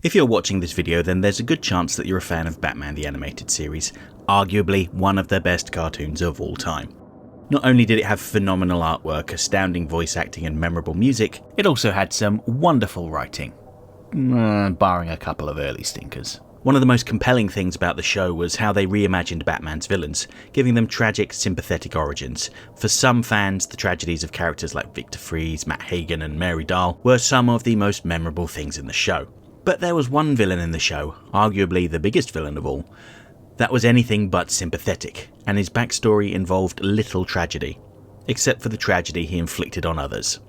If you're watching this video, then there's a good chance that you're a fan of Batman the Animated Series, arguably one of the best cartoons of all time. Not only did it have phenomenal artwork, astounding voice acting and memorable music, it also had some wonderful writing, barring a couple of early stinkers. One of the most compelling things about the show was how they reimagined Batman's villains, giving them tragic, sympathetic origins. For some fans, the tragedies of characters like Victor Fries, Matt Hagen and Mary Dahl were some of the most memorable things in the show. But there was one villain in the show, arguably the biggest villain of all, that was anything but sympathetic, and his backstory involved little tragedy, except for the tragedy he inflicted on others.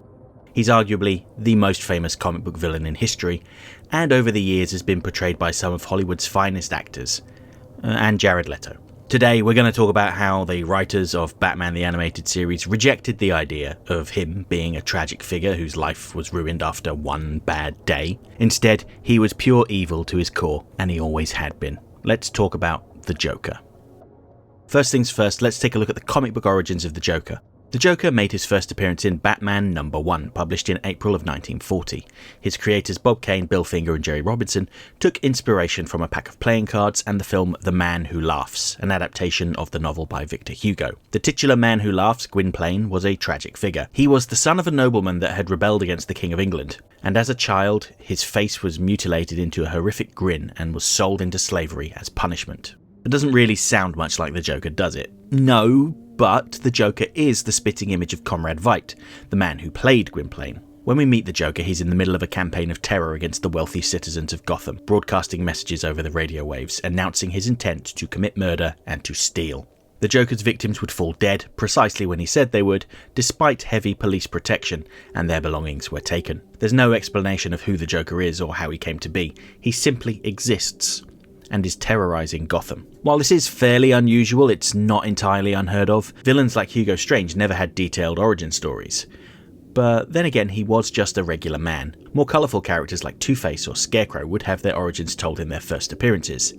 He's arguably the most famous comic book villain in history, and over the years has been portrayed by some of Hollywood's finest actors, and Jared Leto. Today we're going to talk about how the writers of Batman the Animated Series rejected the idea of him being a tragic figure whose life was ruined after one bad day. Instead, he was pure evil to his core, and he always had been. Let's talk about the Joker. First things first, let's take a look at the comic book origins of the Joker. The Joker made his first appearance in Batman #1, published in April of 1940. His creators Bob Kane, Bill Finger and Jerry Robinson took inspiration from a pack of playing cards and the film The Man Who Laughs, an adaptation of the novel by Victor Hugo. The titular Man Who Laughs, Gwynplaine, was a tragic figure. He was the son of a nobleman that had rebelled against the King of England, and as a child, his face was mutilated into a horrific grin and was sold into slavery as punishment. It doesn't really sound much like the Joker, does it? No, but the Joker is the spitting image of Comrade Veidt, the man who played Gwynplaine. When we meet the Joker, he's in the middle of a campaign of terror against the wealthy citizens of Gotham, broadcasting messages over the radio waves, announcing his intent to commit murder and to steal. The Joker's victims would fall dead, precisely when he said they would, despite heavy police protection, and their belongings were taken. There's no explanation of who the Joker is or how he came to be. He simply exists and is terrorising Gotham. While this is fairly unusual, it's not entirely unheard of. Villains like Hugo Strange never had detailed origin stories. But then again, he was just a regular man. More colourful characters like Two-Face or Scarecrow would have their origins told in their first appearances,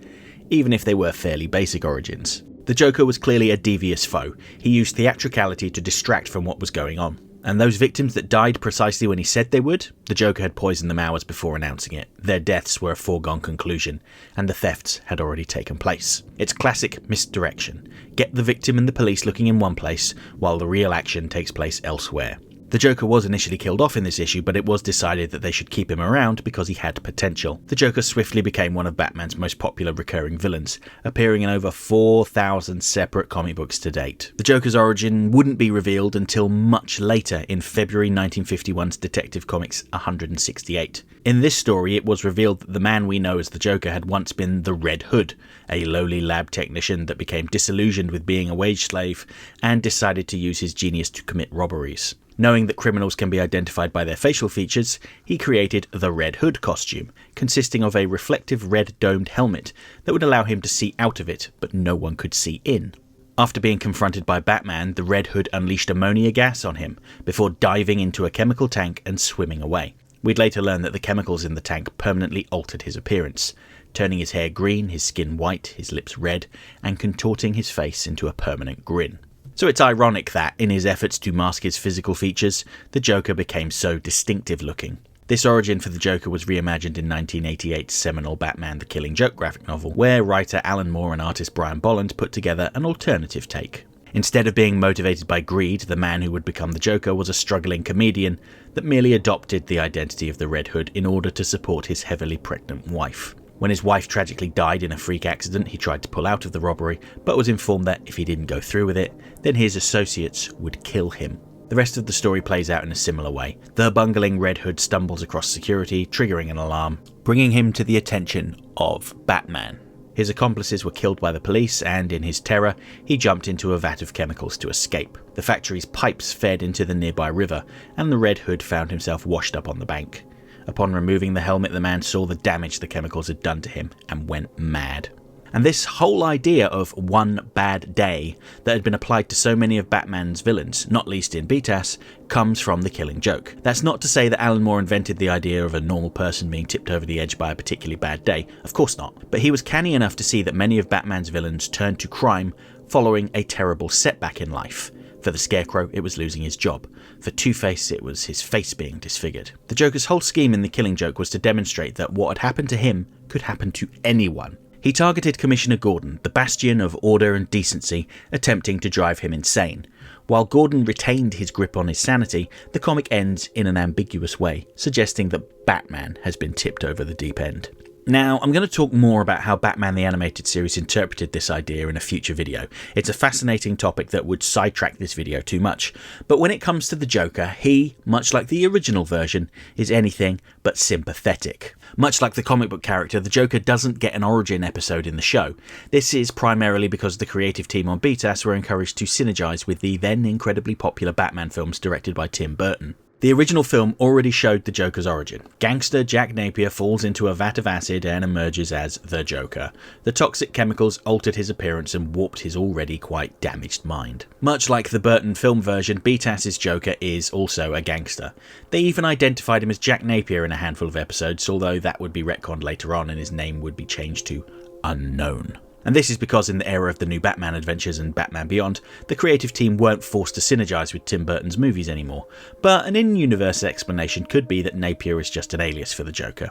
even if they were fairly basic origins. The Joker was clearly a devious foe. He used theatricality to distract from what was going on. And those victims that died precisely when he said they would, the Joker had poisoned them hours before announcing it. Their deaths were a foregone conclusion, and the thefts had already taken place. It's classic misdirection. Get the victim and the police looking in one place, while the real action takes place elsewhere. The Joker was initially killed off in this issue, but it was decided that they should keep him around because he had potential. The Joker swiftly became one of Batman's most popular recurring villains, appearing in over 4,000 separate comic books to date. The Joker's origin wouldn't be revealed until much later in February 1951's Detective Comics 168. In this story, it was revealed that the man we know as the Joker had once been the Red Hood, a lowly lab technician that became disillusioned with being a wage slave and decided to use his genius to commit robberies. Knowing that criminals can be identified by their facial features, he created the Red Hood costume, consisting of a reflective red domed helmet that would allow him to see out of it, but no one could see in. After being confronted by Batman, the Red Hood unleashed ammonia gas on him, before diving into a chemical tank and swimming away. We'd later learn that the chemicals in the tank permanently altered his appearance, turning his hair green, his skin white, his lips red, and contorting his face into a permanent grin. So it's ironic that, in his efforts to mask his physical features, the Joker became so distinctive looking. This origin for the Joker was reimagined in 1988's seminal Batman the Killing Joke graphic novel, where writer Alan Moore and artist Brian Bolland put together an alternative take. Instead of being motivated by greed, the man who would become the Joker was a struggling comedian that merely adopted the identity of the Red Hood in order to support his heavily pregnant wife. When his wife tragically died in a freak accident, he tried to pull out of the robbery, but was informed that if he didn't go through with it, then his associates would kill him. The rest of the story plays out in a similar way. The bungling Red Hood stumbles across security, triggering an alarm, bringing him to the attention of Batman. His accomplices were killed by the police, and in his terror, he jumped into a vat of chemicals to escape. The factory's pipes fed into the nearby river, and the Red Hood found himself washed up on the bank. Upon removing the helmet, the man saw the damage the chemicals had done to him and went mad. And this whole idea of one bad day that had been applied to so many of Batman's villains, not least in BTAS, comes from The Killing Joke. That's not to say that Alan Moore invented the idea of a normal person being tipped over the edge by a particularly bad day, of course not. But he was canny enough to see that many of Batman's villains turned to crime following a terrible setback in life. For the Scarecrow, it was losing his job. For Two-Face, it was his face being disfigured. The Joker's whole scheme in The Killing Joke was to demonstrate that what had happened to him could happen to anyone. He targeted Commissioner Gordon, the bastion of order and decency, attempting to drive him insane. While Gordon retained his grip on his sanity, the comic ends in an ambiguous way, suggesting that Batman has been tipped over the deep end. Now, I'm going to talk more about how Batman the Animated Series interpreted this idea in a future video. It's a fascinating topic that would sidetrack this video too much. But when it comes to the Joker, he, much like the original version, is anything but sympathetic. Much like the comic book character, the Joker doesn't get an origin episode in the show. This is primarily because the creative team on BTAS were encouraged to synergize with the then incredibly popular Batman films directed by Tim Burton. The original film already showed the Joker's origin. Gangster Jack Napier falls into a vat of acid and emerges as the Joker. The toxic chemicals altered his appearance and warped his already quite damaged mind. Much like the Burton film version, BTAS's Joker is also a gangster. They even identified him as Jack Napier in a handful of episodes, although that would be retconned later on and his name would be changed to Unknown. And this is because in the era of the new Batman adventures and Batman Beyond, the creative team weren't forced to synergize with Tim Burton's movies anymore. But an in-universe explanation could be that Napier is just an alias for the Joker.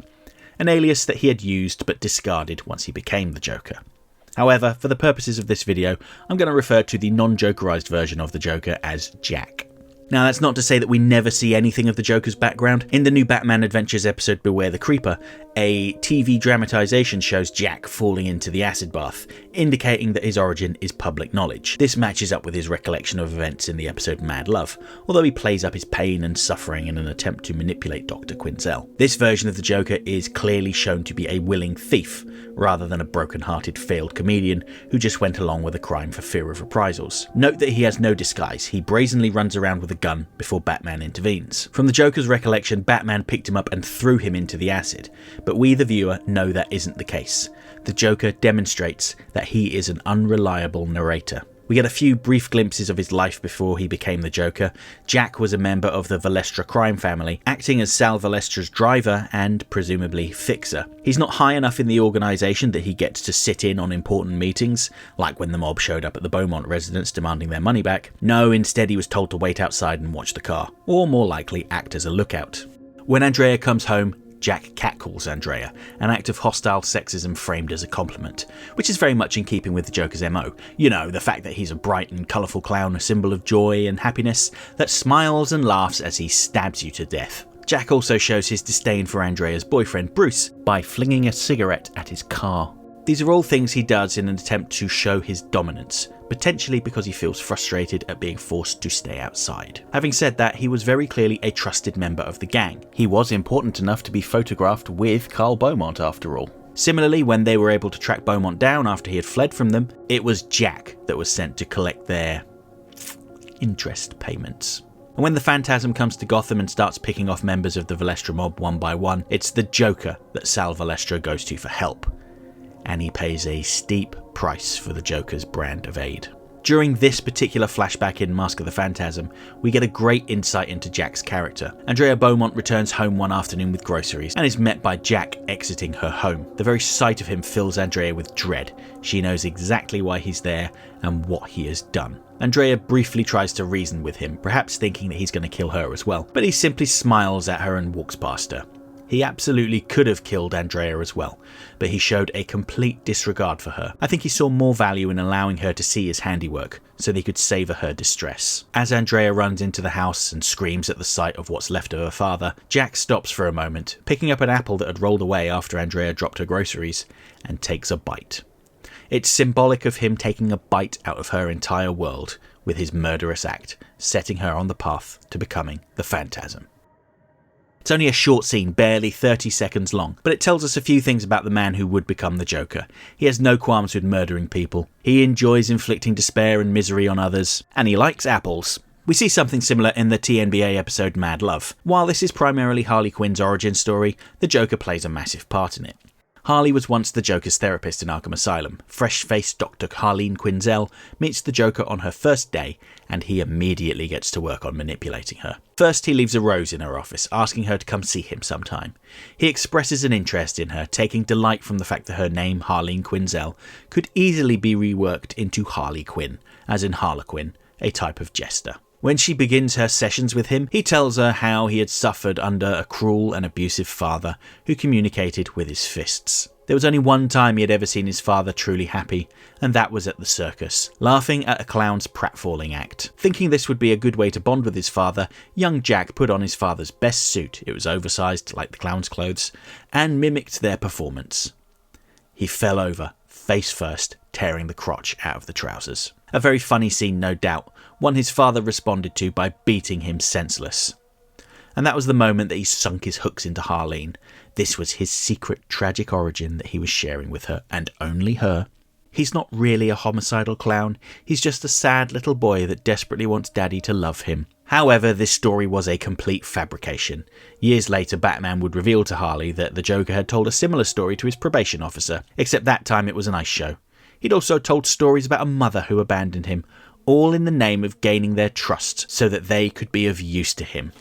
An alias that he had used but discarded once he became the Joker. However, for the purposes of this video, I'm going to refer to the non-Jokerized version of the Joker as Jack. Now, that's not to say that we never see anything of the Joker's background. In the new Batman Adventures episode Beware the Creeper, a TV dramatization shows Jack falling into the acid bath, indicating that his origin is public knowledge. This matches up with his recollection of events in the episode Mad Love, although he plays up his pain and suffering in an attempt to manipulate Dr. Quinzel. This version of the Joker is clearly shown to be a willing thief, rather than a broken-hearted failed comedian who just went along with a crime for fear of reprisals. Note that he has no disguise. He brazenly runs around with a gun before Batman intervenes. From the Joker's recollection, Batman picked him up and threw him into the acid, but we the viewer know that isn't the case. The Joker demonstrates that he is an unreliable narrator. We get a few brief glimpses of his life before he became the Joker. Jack was a member of the Valestra crime family, acting as Sal Valestra's driver and presumably fixer. He's not high enough in the organisation that he gets to sit in on important meetings, like when the mob showed up at the Beaumont residence demanding their money back. No, instead he was told to wait outside and watch the car, or more likely act as a lookout. When Andrea comes home, Jack catcalls Andrea, an act of hostile sexism framed as a compliment, which is very much in keeping with the Joker's MO. You know, the fact that he's a bright and colourful clown, a symbol of joy and happiness, that smiles and laughs as he stabs you to death. Jack also shows his disdain for Andrea's boyfriend, Bruce, by flinging a cigarette at his car. These are all things he does in an attempt to show his dominance, potentially because he feels frustrated at being forced to stay outside. Having said that, he was very clearly a trusted member of the gang. He was important enough to be photographed with Carl Beaumont after all. Similarly, when they were able to track Beaumont down after he had fled from them, it was Jack that was sent to collect their interest payments. And when the Phantasm comes to Gotham and starts picking off members of the Valestra mob one by one, it's the Joker that Sal Valestra goes to for help. And he pays a steep price for the Joker's brand of aid. During this particular flashback in Mask of the Phantasm, we get a great insight into Jack's character. Andrea Beaumont returns home one afternoon with groceries and is met by Jack exiting her home. The very sight of him fills Andrea with dread. She knows exactly why he's there and what he has done. Andrea briefly tries to reason with him, perhaps thinking that he's going to kill her as well, but he simply smiles at her and walks past her. He absolutely could have killed Andrea as well, but he showed a complete disregard for her. I think he saw more value in allowing her to see his handiwork, so that he could savour her distress. As Andrea runs into the house and screams at the sight of what's left of her father, Jack stops for a moment, picking up an apple that had rolled away after Andrea dropped her groceries, and takes a bite. It's symbolic of him taking a bite out of her entire world with his murderous act, setting her on the path to becoming the Phantasm. It's only a short scene, barely 30 seconds long, but it tells us a few things about the man who would become the Joker. He has no qualms with murdering people. He enjoys inflicting despair and misery on others, and he likes apples. We see something similar in the TNBA episode Mad Love. While this is primarily Harley Quinn's origin story, the Joker plays a massive part in it. Harley was once the Joker's therapist in Arkham Asylum. Fresh-faced Dr. Harleen Quinzel meets the Joker on her first day, and he immediately gets to work on manipulating her. First, he leaves a rose in her office, asking her to come see him sometime. He expresses an interest in her, taking delight from the fact that her name, Harleen Quinzel, could easily be reworked into Harley Quinn, as in Harlequin, a type of jester. When she begins her sessions with him, he tells her how he had suffered under a cruel and abusive father who communicated with his fists. There was only one time he had ever seen his father truly happy, and that was at the circus, laughing at a clown's pratfalling act. Thinking this would be a good way to bond with his father, young Jack put on his father's best suit, it was oversized like the clown's clothes, and mimicked their performance. He fell over, face first, tearing the crotch out of the trousers. A very funny scene, no doubt, one his father responded to by beating him senseless. And that was the moment that he sunk his hooks into Harleen. This was his secret tragic origin that he was sharing with her, and only her. He's not really a homicidal clown, he's just a sad little boy that desperately wants Daddy to love him. However, this story was a complete fabrication. Years later, Batman would reveal to Harley that the Joker had told a similar story to his probation officer, except that time it was an ice show. He'd also told stories about a mother who abandoned him, all in the name of gaining their trust so that they could be of use to him.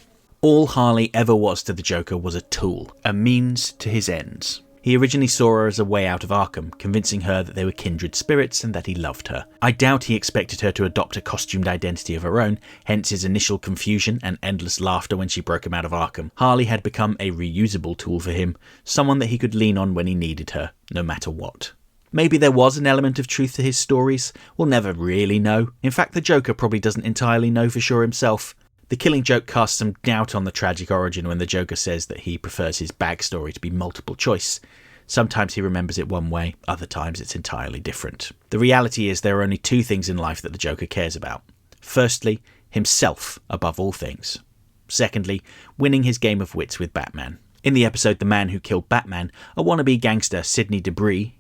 All Harley ever was to the Joker was a tool, a means to his ends. He originally saw her as a way out of Arkham, convincing her that they were kindred spirits and that he loved her. I doubt he expected her to adopt a costumed identity of her own, hence his initial confusion and endless laughter when she broke him out of Arkham. Harley had become a reusable tool for him, someone that he could lean on when he needed her, no matter what. Maybe there was an element of truth to his stories. We'll never really know. In fact, the Joker probably doesn't entirely know for sure himself. The Killing Joke casts some doubt on the tragic origin when the Joker says that he prefers his backstory to be multiple choice. Sometimes he remembers it one way, other times it's entirely different. The reality is there are only two things in life that the Joker cares about. Firstly, himself above all things. Secondly, winning his game of wits with Batman. In the episode The Man Who Killed Batman, a wannabe gangster, Sidney Debris,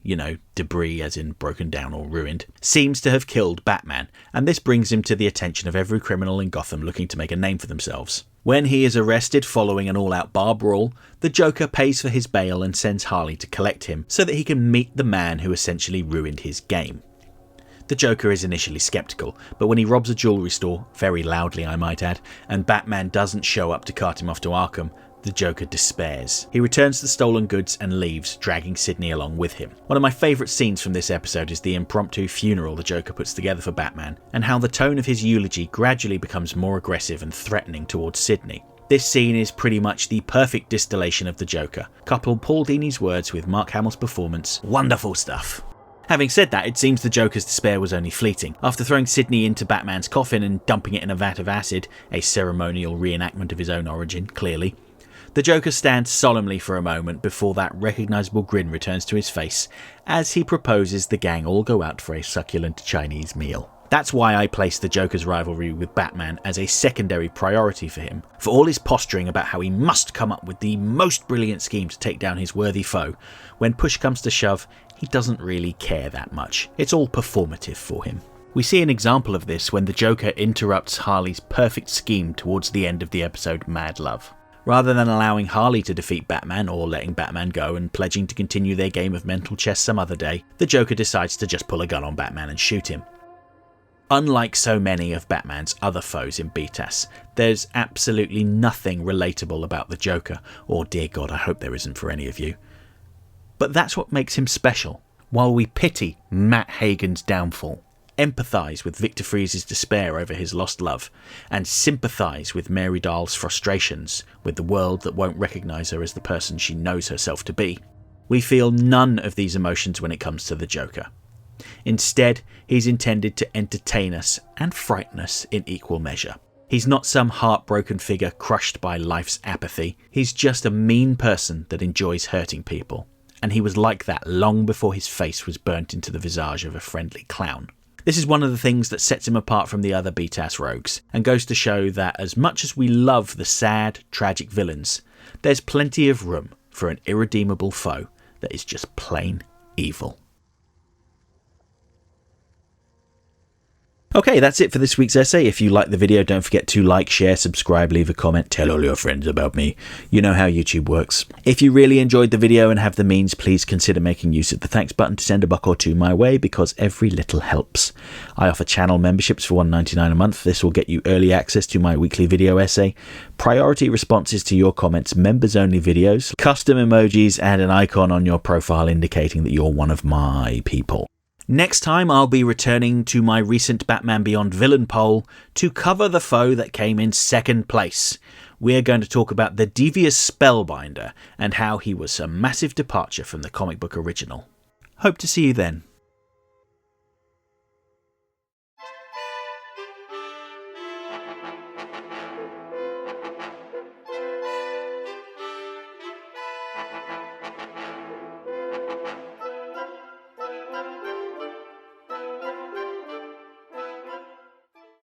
debris as in broken down or ruined, seems to have killed Batman, and this brings him to the attention of every criminal in Gotham looking to make a name for themselves. When he is arrested following an all-out bar brawl, the Joker pays for his bail and sends Harley to collect him so that he can meet the man who essentially ruined his game. The Joker is initially skeptical, but when he robs a jewellery store, very loudly I might add, and Batman doesn't show up to cart him off to Arkham, the Joker despairs. He returns the stolen goods and leaves, dragging Sidney along with him. One of my favourite scenes from this episode is the impromptu funeral the Joker puts together for Batman, and how the tone of his eulogy gradually becomes more aggressive and threatening towards Sidney. This scene is pretty much the perfect distillation of the Joker. Couple Paul Dini's words with Mark Hamill's performance. Wonderful stuff. Having said that, it seems the Joker's despair was only fleeting. After throwing Sidney into Batman's coffin and dumping it in a vat of acid, a ceremonial reenactment of his own origin, clearly, the Joker stands solemnly for a moment before that recognisable grin returns to his face as he proposes the gang all go out for a succulent Chinese meal. That's why I place the Joker's rivalry with Batman as a secondary priority for him. For all his posturing about how he must come up with the most brilliant scheme to take down his worthy foe, when push comes to shove, he doesn't really care that much. It's all performative for him. We see an example of this when the Joker interrupts Harley's perfect scheme towards the end of the episode Mad Love. Rather than allowing Harley to defeat Batman or letting Batman go and pledging to continue their game of mental chess some other day, the Joker decides to just pull a gun on Batman and shoot him. Unlike so many of Batman's other foes in BTAS, there's absolutely nothing relatable about the Joker, or dear God, I hope there isn't for any of you. But that's what makes him special. While we pity Matt Hagen's downfall, empathise with Victor Freeze's despair over his lost love, and sympathise with Mary Dahl's frustrations with the world that won't recognise her as the person she knows herself to be, we feel none of these emotions when it comes to the Joker. Instead, he's intended to entertain us and frighten us in equal measure. He's not some heartbroken figure crushed by life's apathy. He's just a mean person that enjoys hurting people. And he was like that long before his face was burnt into the visage of a friendly clown. This is one of the things that sets him apart from the other BTAS rogues, and goes to show that as much as we love the sad, tragic villains, there's plenty of room for an irredeemable foe that is just plain evil. Okay, that's it for this week's essay. If you liked the video, don't forget to like, share, subscribe, leave a comment, tell all your friends about me. You know how YouTube works. If you really enjoyed the video and have the means, please consider making use of the thanks button to send a buck or two my way, because every little helps. I offer channel memberships for $1.99 a month. This will get you early access to my weekly video essay, priority responses to your comments, members-only videos, custom emojis, and an icon on your profile indicating that you're one of my people. Next time I'll be returning to my recent Batman Beyond villain poll to cover the foe that came in second place. We're going to talk about the devious Spellbinder and how he was a massive departure from the comic book original. Hope to see you then.